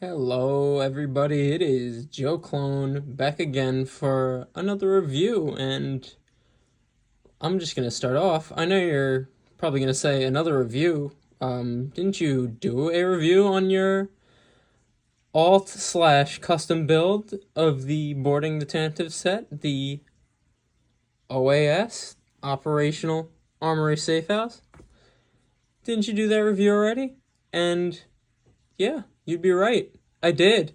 Hello, everybody. It is Joe Clone back again for another review, and I'm just gonna start off. I know you're probably gonna say another review. Didn't you do a review on your alt/custom build of the boarding the tantive set, the OAS Operational Armory Safe House? Didn't you do that review already? And yeah, you'd be right. I did.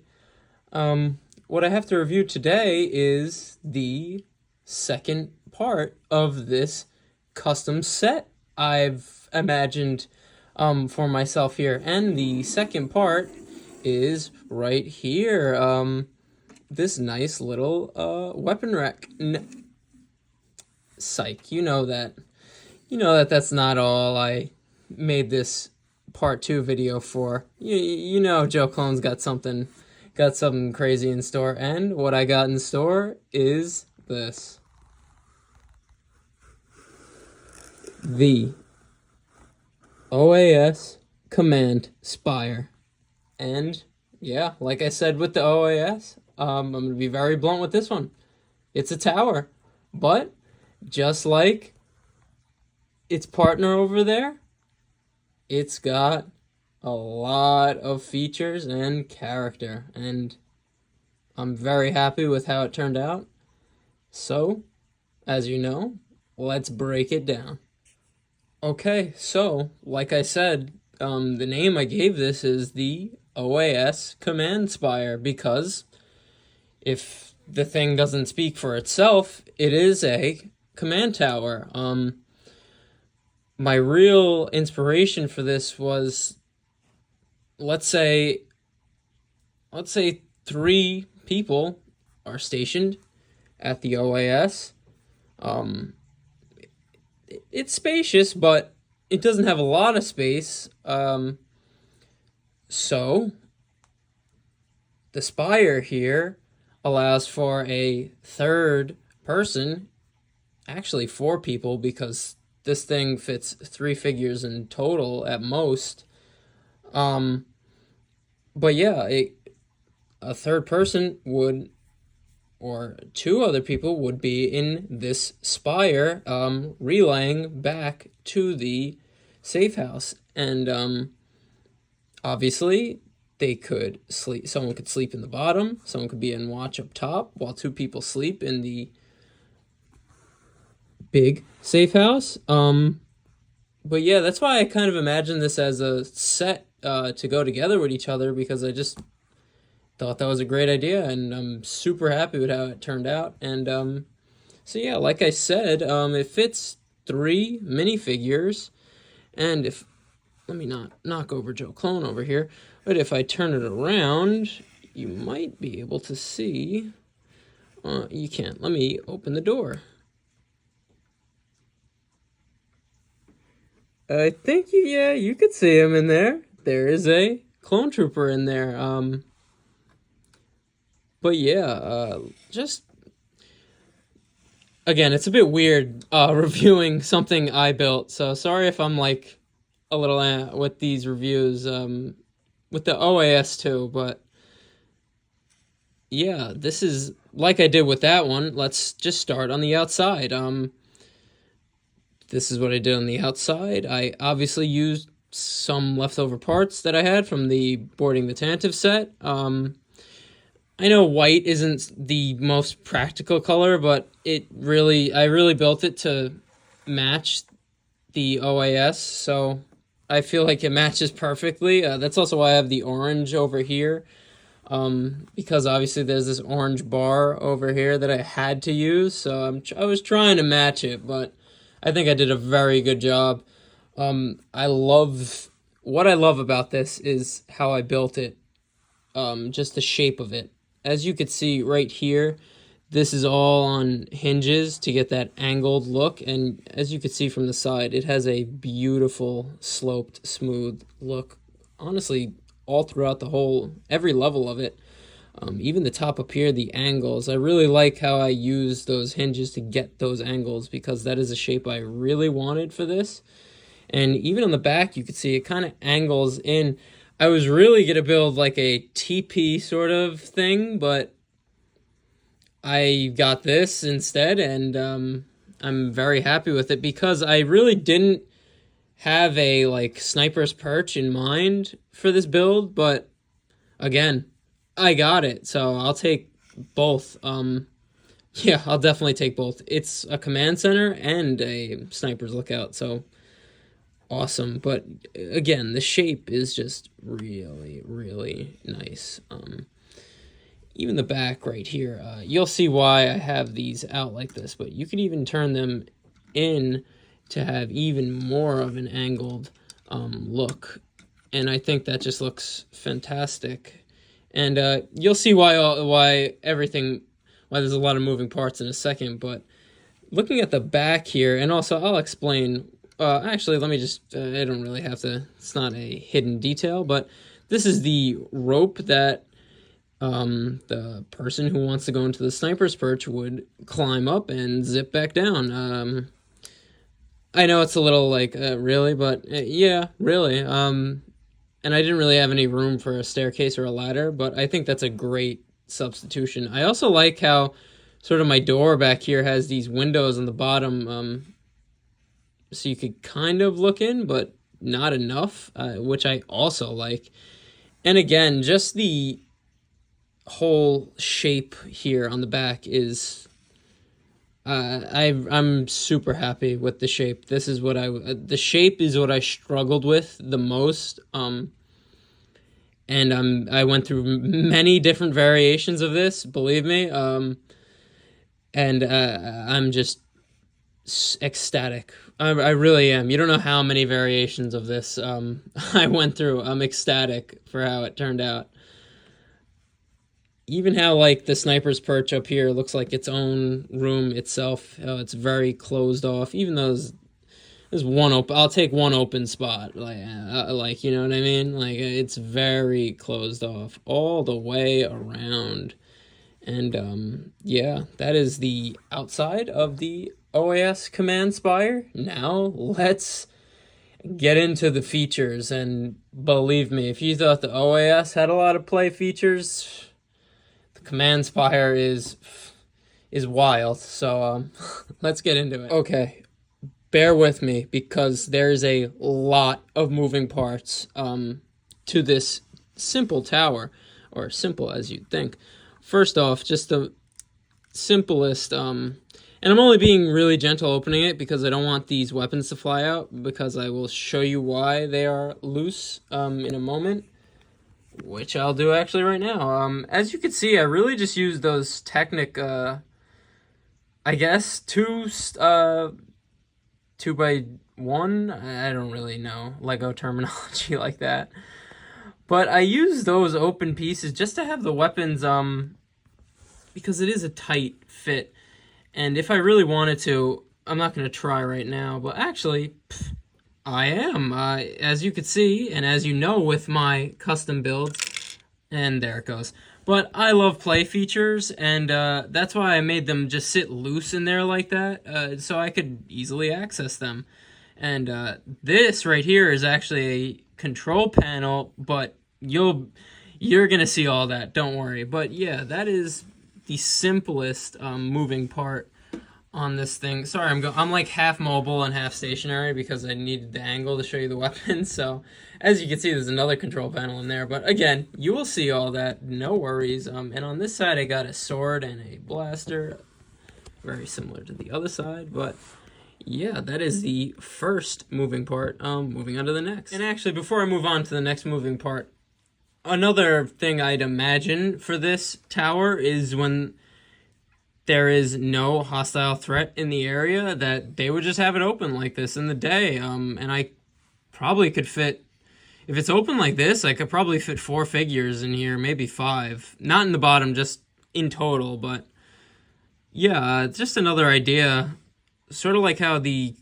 What I have to review today is the second part of this custom set I've imagined for myself here. And the second part is right here. This nice little weapon rack. Psych, you know that. You know that that's not all I made this part 2 video for. You know Joe Clone's got something crazy in store, and what I got in store is this. The OAS Command Spire. And yeah, like I said with the OAS, I'm going to be very blunt with this one. It's a tower, but just like its partner over there, it's got a lot of features and character, and I'm very happy with how it turned out. So, as you know, let's break it down. Okay, so, like I said, the name I gave this is the OAS Command Spire, because if the thing doesn't speak for itself, it is a command tower. My real inspiration for this was, let's say 3 people are stationed at the OAS. It's spacious, but it doesn't have a lot of space. So the spire here allows for a third person, actually 4 people, because this thing fits 3 figures in total at most. But yeah, a third person would, or 2 other people would be in this spire, relaying back to the safe house. And obviously, they could sleep. Someone could sleep in the bottom. Someone could be in watch up top, while 2 people sleep in the big safe house. But yeah, that's why I kind of imagine this as a set to go together with each other, because I just thought that was a great idea, and I'm super happy with how it turned out. And so yeah, like I said, it fits 3 minifigures, and if, let me not knock over Joe Clone over here, but if I turn it around, you might be able to see. You can't. Let me open the door. I think you could see him in there. There is a clone trooper in there. But yeah, just again, it's a bit weird reviewing something I built. So sorry if I'm like a little with these reviews with the OAS too. But yeah, this is like I did with that one. Let's just start on the outside. This is what I did on the outside. I obviously used some leftover parts that I had from the boarding the tantive set. I know white isn't the most practical color, but I really built it to match the OAS, so I feel like it matches perfectly. That's also why I have the orange over here, because obviously there's this orange bar over here that I had to use, so I was trying to match it, but I think I did a very good job. What I love about this is how I built it, just the shape of it. As you could see right here, this is all on hinges to get that angled look, and as you could see from the side, it has a beautiful sloped, smooth look. Honestly, all throughout every level of it. Even the top up here, the angles. I really like how I use those hinges to get those angles, because that is a shape I really wanted for this. And even on the back, you can see it kind of angles in. I was really gonna build like a TP sort of thing, but I got this instead, and I'm very happy with it because I really didn't have a like sniper's perch in mind for this build, but again, I got it, so I'll take both. Yeah, I'll definitely take both. It's a command center and a sniper's lookout, so awesome. But again, the shape is just really, really nice. Even the back right here, you'll see why I have these out like this, but you could even turn them in to have even more of an angled look. And I think that just looks fantastic. And you'll see why there's a lot of moving parts in a second, but looking at the back here, and also I'll explain, actually, let me just, I don't really have to, it's not a hidden detail, but this is the rope that the person who wants to go into the sniper's perch would climb up and zip back down. I know it's a little like, really, but yeah, really. And I didn't really have any room for a staircase or a ladder, but I think that's a great substitution. I also like how sort of my door back here has these windows on the bottom, so you could kind of look in, but not enough, which I also like. And again, just the whole shape here on the back is I'm super happy with the shape. This is what the shape is what I struggled with the most. And I went through many different variations of this, believe me. And I'm just ecstatic. I really am. You don't know how many variations of this I went through. I'm ecstatic for how it turned out. Even how, like, the sniper's perch up here looks like its own room itself. It's very closed off. Even though there's one open, I'll take one open spot. Like, you know what I mean? Like, it's very closed off all the way around. And, yeah, that is the outside of the OAS Command Spire. Now, let's get into the features. And believe me, if you thought the OAS had a lot of play features, Command Spire is wild, so let's get into it. Okay, bear with me because there's a lot of moving parts to this simple tower, or simple as you'd think. First off, just the simplest, and I'm only being really gentle opening it because I don't want these weapons to fly out, because I will show you why they are loose in a moment. Which I'll do actually right now. As you can see, I really just used those Technic, I guess, 2x1. I don't really know Lego terminology like that. But I used those open pieces just to have the weapons, because it is a tight fit. And if I really wanted to, I'm not going to try right now, but actually, I am, as you could see, and as you know with my custom builds, and there it goes. But I love play features, and that's why I made them just sit loose in there like that, so I could easily access them. And this right here is actually a control panel, but you're gonna see all that, don't worry. But yeah, that is the simplest moving part on this thing. Sorry, I'm like half mobile and half stationary because I needed the angle to show you the weapon. So as you can see, there's another control panel in there, but again, you will see all that, no worries. And on this side I got a sword and a blaster, very similar to the other side. But yeah, that is the first moving part. Moving on to the next. And actually, before I move on to the next moving part, another thing I'd imagine for this tower is when there is no hostile threat in the area, that they would just have it open like this in the day. And I probably could fit, if it's open like this, I could probably fit 4 figures in here, maybe 5. Not in the bottom, just in total. But yeah, just another idea. Sort of like how the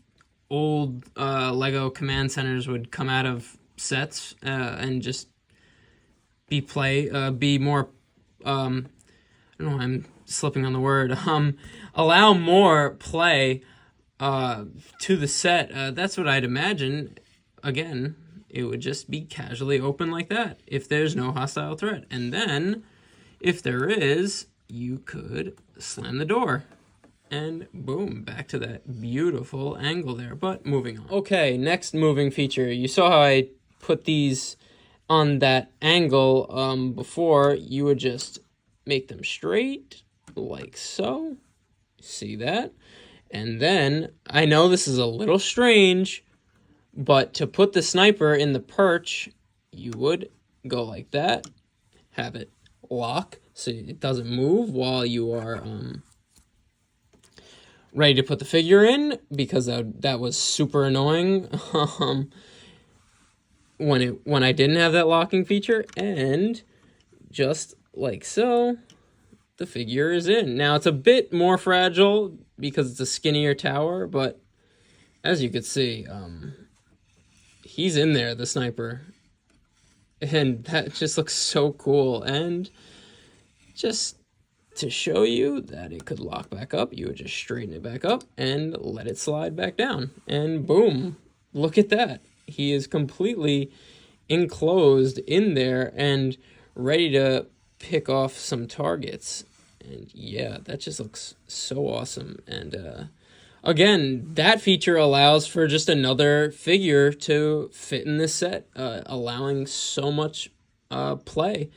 old Lego command centers would come out of sets and just be more, I don't know, I'm slipping on the word, allow more play to the set. That's what I'd imagine. Again, it would just be casually open like that if there's no hostile threat. And then, if there is, you could slam the door. And boom, back to that beautiful angle there. But moving on. Okay, next moving feature. You saw how I put these on that angle before. You would just make them straight, like so. See that? And then, I know this is a little strange, but to put the sniper in the perch, you would go like that, have it lock so it doesn't move while you are ready to put the figure in, because that was super annoying when I didn't have that locking feature. And just like so, the figure is in. Now it's a bit more fragile because it's a skinnier tower, but as you could see, he's in there, the sniper. And that just looks so cool. And just to show you that it could lock back up, you would just straighten it back up and let it slide back down. And boom, look at that. He is completely enclosed in there and ready to pick off some targets. And yeah, that just looks so awesome. And again, that feature allows for just another figure to fit in this set, allowing so much play.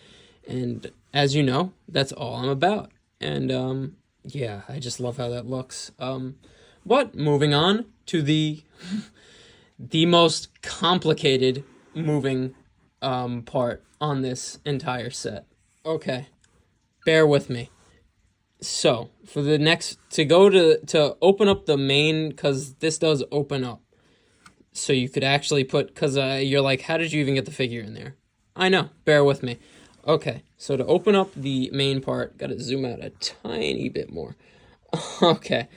And as you know, that's all I'm about. And yeah, I just love how that looks. But moving on to the most complicated moving part on this entire set. Okay, bear with me. So for the next, to open up the main, because this does open up, so you could actually put, because you're like, how did you even get the figure in there? I know, bear with me. Okay, so to open up the main part, gotta zoom out a tiny bit more. Okay,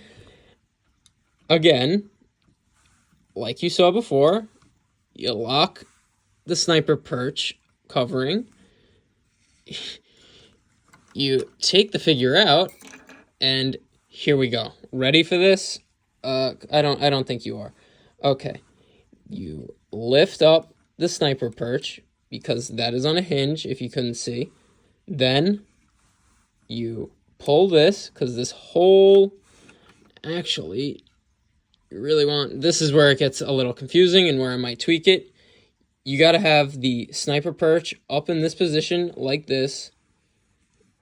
again, like you saw before, you lock the sniper perch covering. You take the figure out, and here we go. Ready for this? I don't think you are. Okay. You lift up the sniper perch, because that is on a hinge, if you couldn't see. Then you pull this, because this whole, actually, you really want, this is where it gets a little confusing and where I might tweak it. You got to have the sniper perch up in this position like this,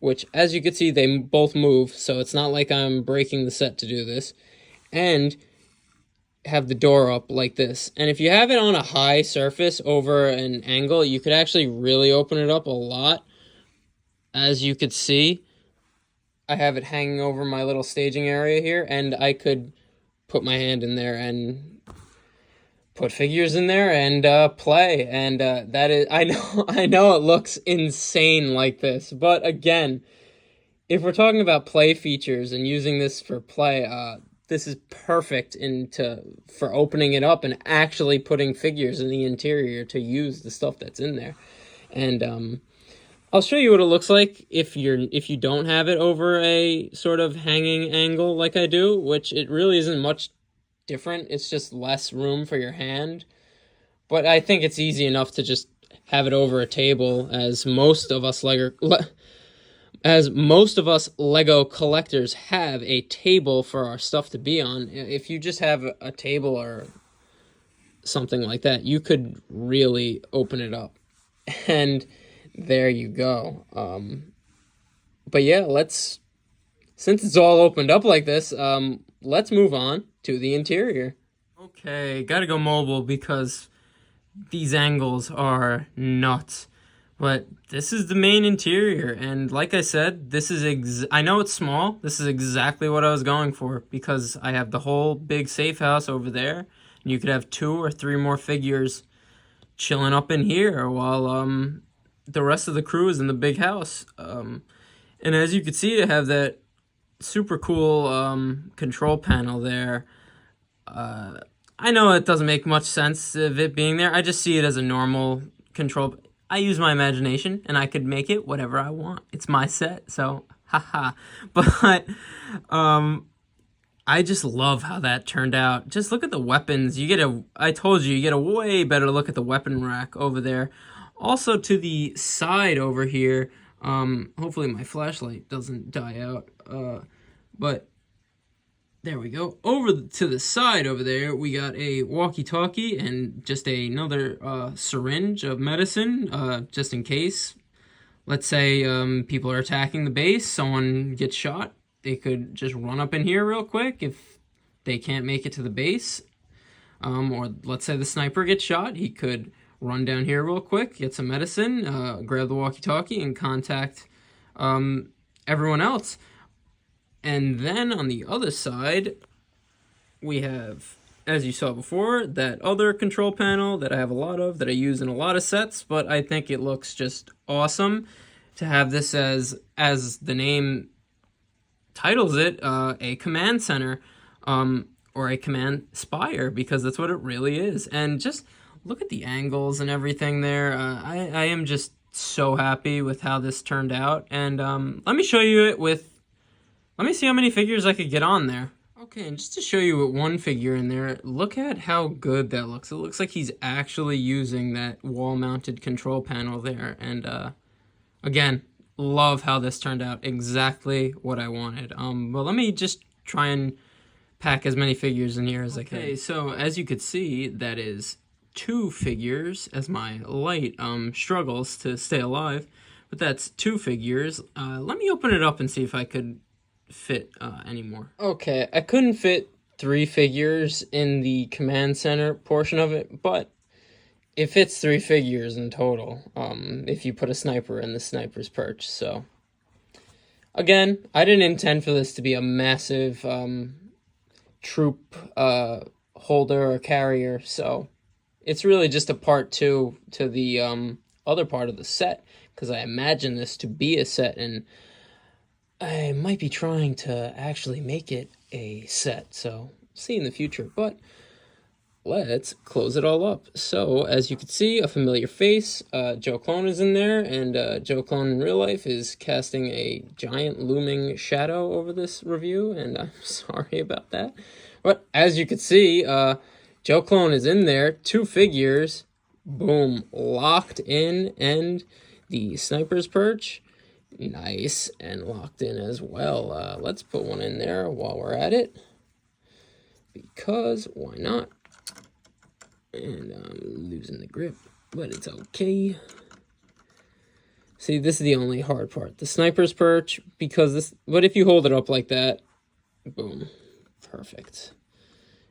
which, as you can see, they both move, so it's not like I'm breaking the set to do this. And have the door up like this. And if you have it on a high surface over an angle, you could actually really open it up a lot. As you could see, I have it hanging over my little staging area here, and I could put my hand in there and put figures in there and play. And that is, I know it looks insane like this, but again, if we're talking about play features and using this for play, this is perfect for opening it up and actually putting figures in the interior to use the stuff that's in there. And I'll show you what it looks like if you don't have it over a sort of hanging angle like I do, which it really isn't much different. It's just less room for your hand. But I think it's easy enough to just have it over a table, as most of us Lego collectors have a table for our stuff to be on. If you just have a table or something like that, you could really open it up. And there you go. But yeah, since it's all opened up like this, let's move on to the interior. Okay, gotta go mobile because these angles are nuts. But this is the main interior, and like I said, this is I know it's small. This is exactly what I was going for, because I have the whole big safe house over there, and you could have 2 or 3 more figures chilling up in here while the rest of the crew is in the big house. And as you can see, I have that super cool control panel there. I know it doesn't make much sense of it being there. I just see it as a normal control. I use my imagination, and I could make it whatever I want. It's my set, so haha. But I I just love how that turned out. Just look at the weapons. I told you, you get a way better look at the weapon rack over there. Also to the side over here, hopefully my flashlight doesn't die out, but there we go. Over to the side over there, we got a walkie-talkie and just another syringe of medicine, just in case. Let's say people are attacking the base, someone gets shot, they could just run up in here real quick if they can't make it to the base. Or let's say the sniper gets shot, he could run down here real quick, get some medicine, grab the walkie-talkie, and contact everyone else. And then on the other side, we have, as you saw before, that other control panel that I have a lot of, that I use in a lot of sets, but I think it looks just awesome to have this as the name titles it, a command center, or a command spire, because that's what it really is. And just look at the angles and everything there. I am just so happy with how this turned out. And let me show you it with, let me see how many figures I could get on there. Okay, and just to show you with one figure in there, look at how good that looks. It looks like he's actually using that wall-mounted control panel there. And again, love how this turned out. Exactly what I wanted. But let me just try and pack as many figures in here as I can. Okay, so as you could see, that is 2 figures as my light struggles to stay alive. But that's 2 figures. Let me open it up and see if I could fit anymore. Okay, I couldn't fit 3 figures in the command center portion of it, but it fits 3 figures in total, if you put a sniper in the sniper's perch. So again, I didn't intend for this to be a massive troop holder or carrier, so it's really just a part 2 to the other part of the set, because I imagine this to be a set, and I might be trying to actually make it a set, so see in the future. But let's close it all up. So as you can see, a familiar face, Joe Clone is in there, and Joe Clone in real life is casting a giant looming shadow over this review, and I'm sorry about that. But as you can see, Joe Clone is in there, 2 figures, boom, locked in, and the sniper's perch, nice and locked in as well. Let's put one in there while we're at it, because why not? And I'm losing the grip, but it's okay. See, this is the only hard part, the sniper's perch, because this, but if you hold it up like that, boom, perfect.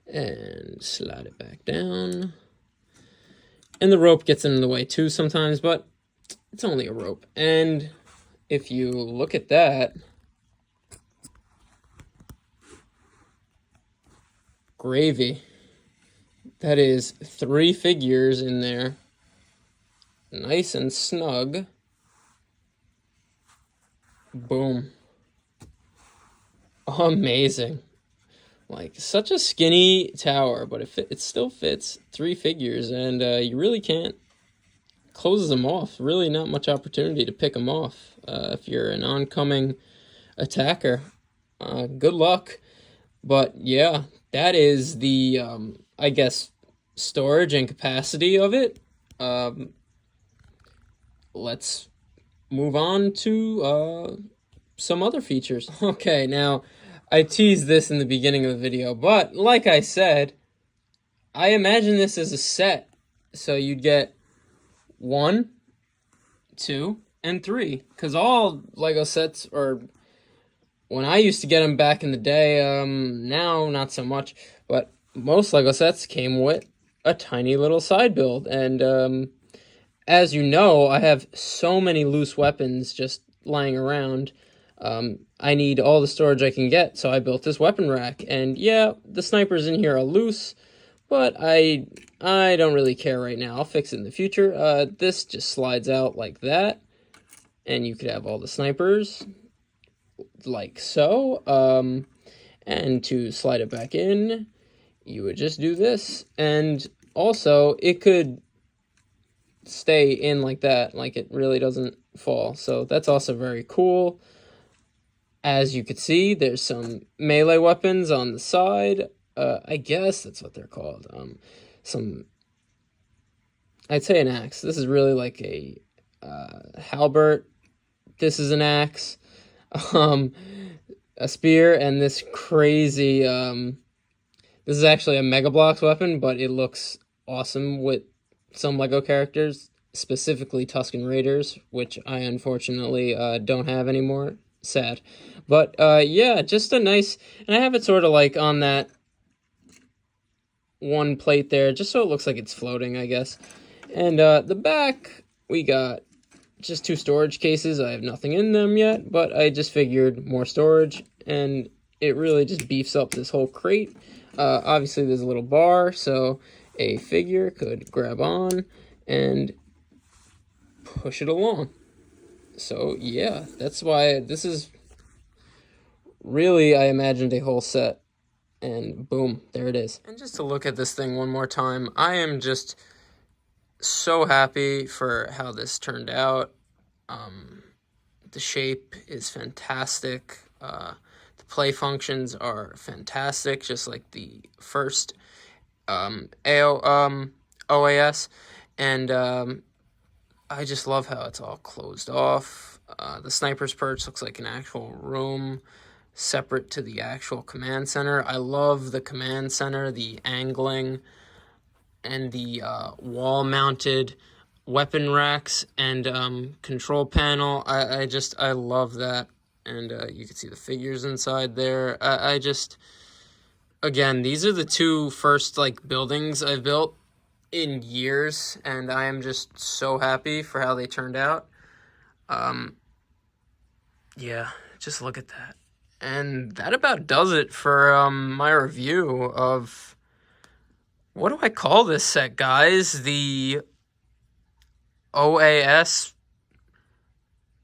And slide it back down. And the rope gets in the way too sometimes, but it's only a rope. And if you look at that, gravy. That is 3 figures in there, nice and snug. Boom. Amazing. Like, such a skinny tower, but it still fits 3 figures, and you really can't close them off. Really not much opportunity to pick them off if you're an oncoming attacker. Good luck. But yeah, that is the, I guess, storage and capacity of it. Let's move on to some other features. Okay, now, I teased this in the beginning of the video, but like I said, I imagine this as a set. So you'd get 1, 2, and 3, because all Lego sets, or when I used to get them back in the day, now not so much, but most Lego sets came with a tiny little side build. And as you know, I have so many loose weapons just lying around. I need all the storage I can get, so I built this weapon rack. And yeah, the snipers in here are loose, but I don't really care right now. I'll fix it in the future. This just slides out like that, and you could have all the snipers like so. And to slide it back in, you would just do this. And also, it could stay in like that, like it really doesn't fall. So that's also very cool. As you could see, there's some melee weapons on the side. I guess that's what they're called. Some, I'd say an axe. This is really like a halberd. This is an axe. A spear, and this crazy, this is actually a Mega Bloks weapon, but it looks awesome with some Lego characters, specifically Tusken Raiders, which I unfortunately don't have anymore. Sad. But yeah, just a nice, and I have it sort of like on that one plate there, just so it looks like it's floating, I guess. And the back, we got just 2 storage cases. I have nothing in them yet, but I just figured more storage, and it really just beefs up this whole crate. Obviously, there's a little bar, so a figure could grab on and push it along. So yeah, that's why this is really, I imagined a whole set, and boom, there it is. And just to look at this thing one more time, I am just so happy for how this turned out. The shape is fantastic. The play functions are fantastic, just like the first OAS, and I just love how it's all closed off. The sniper's perch looks like an actual room separate to the actual command center. I love the command center, the angling, and the wall-mounted weapon racks and control panel. I love that. And you can see the figures inside there. Again, these are the 2 first like buildings I've built in years, and I am just so happy for how they turned out. Yeah, just look at that. And that about does it for my review of, what do I call this set, guys? The OAS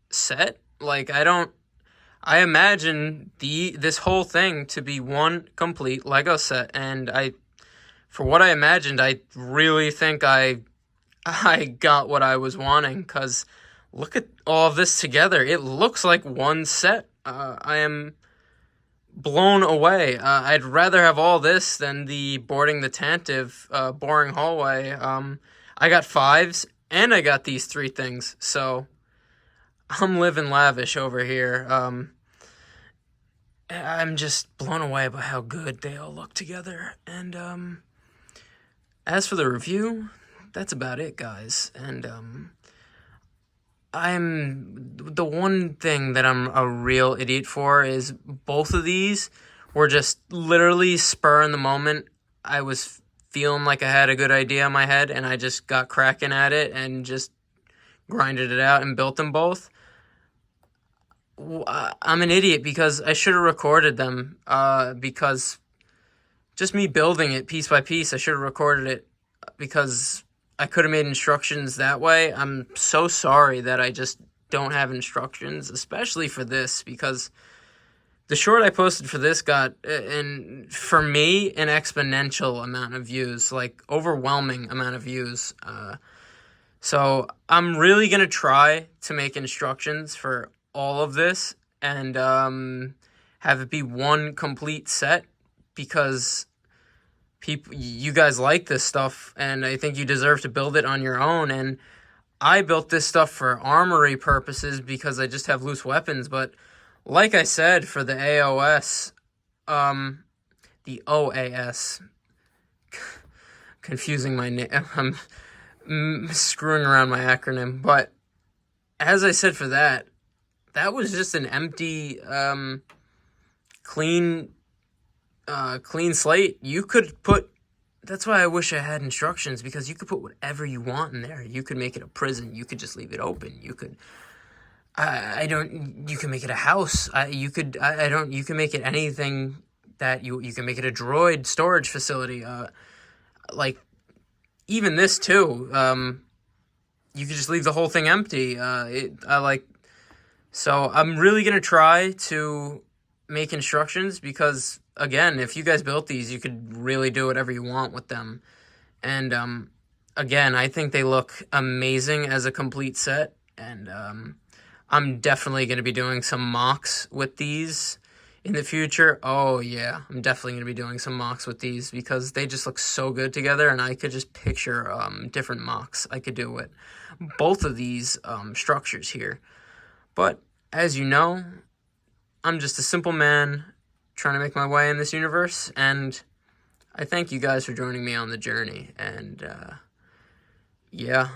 set? Like, I imagine this whole thing to be one complete Lego set, and for what I imagined, I really think I got what I was wanting, because look at all of this together. It looks like one set. I am blown away. I'd rather have all this than the boarding the tantive boring hallway. I got 5s, and I got these 3 things, so I'm living lavish over here. I'm just blown away by how good they all look together. And as for the review, that's about it, guys. And the one thing that I'm a real idiot for is both of these were just literally spur in the moment. I was feeling like I had a good idea in my head, and I just got cracking at it and just grinded it out and built them both. I'm an idiot because I should have recorded them, because just me building it piece by piece, I should have recorded it, because I could have made instructions that way. I'm so sorry that I just don't have instructions, especially for this, because the short I posted for this got, and for me, an exponential amount of views, like overwhelming amount of views. So I'm really going to try to make instructions for all of this and have it be one complete set, because you guys like this stuff, and I think you deserve to build it on your own. And I built this stuff for armory purposes because I just have loose weapons. But like I said, for the AOS, the OAS, confusing my name, I'm screwing around my acronym. But as I said, for that was just an empty, clean slate. You could put, that's why I wish I had instructions, because you could put whatever you want in there. You could make it a prison. You could just leave it open. You could, you can make it a house. You can make it anything that you can make it a droid storage facility. Like even this too. You could just leave the whole thing empty. So I'm really going to try to make instructions, because again, if you guys built these, you could really do whatever you want with them. And again, I think they look amazing as a complete set, and I'm definitely going to be doing some mocks with these in the future. Oh yeah, I'm definitely going to be doing some mocks with these because they just look so good together, and I could just picture different mocks I could do with both of these structures here. But as you know, I'm just a simple man trying to make my way in this universe, and I thank you guys for joining me on the journey. And yeah,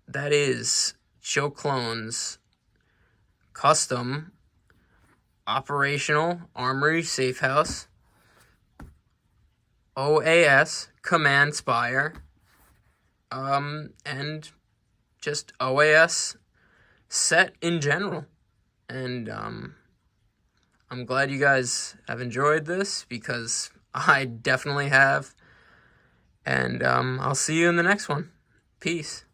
that is Joe Clone's custom operational armory safe house OAS Command Spire, and just OAS set in general. And I'm glad you guys have enjoyed this, because I definitely have. And I'll see you in the next one. Peace.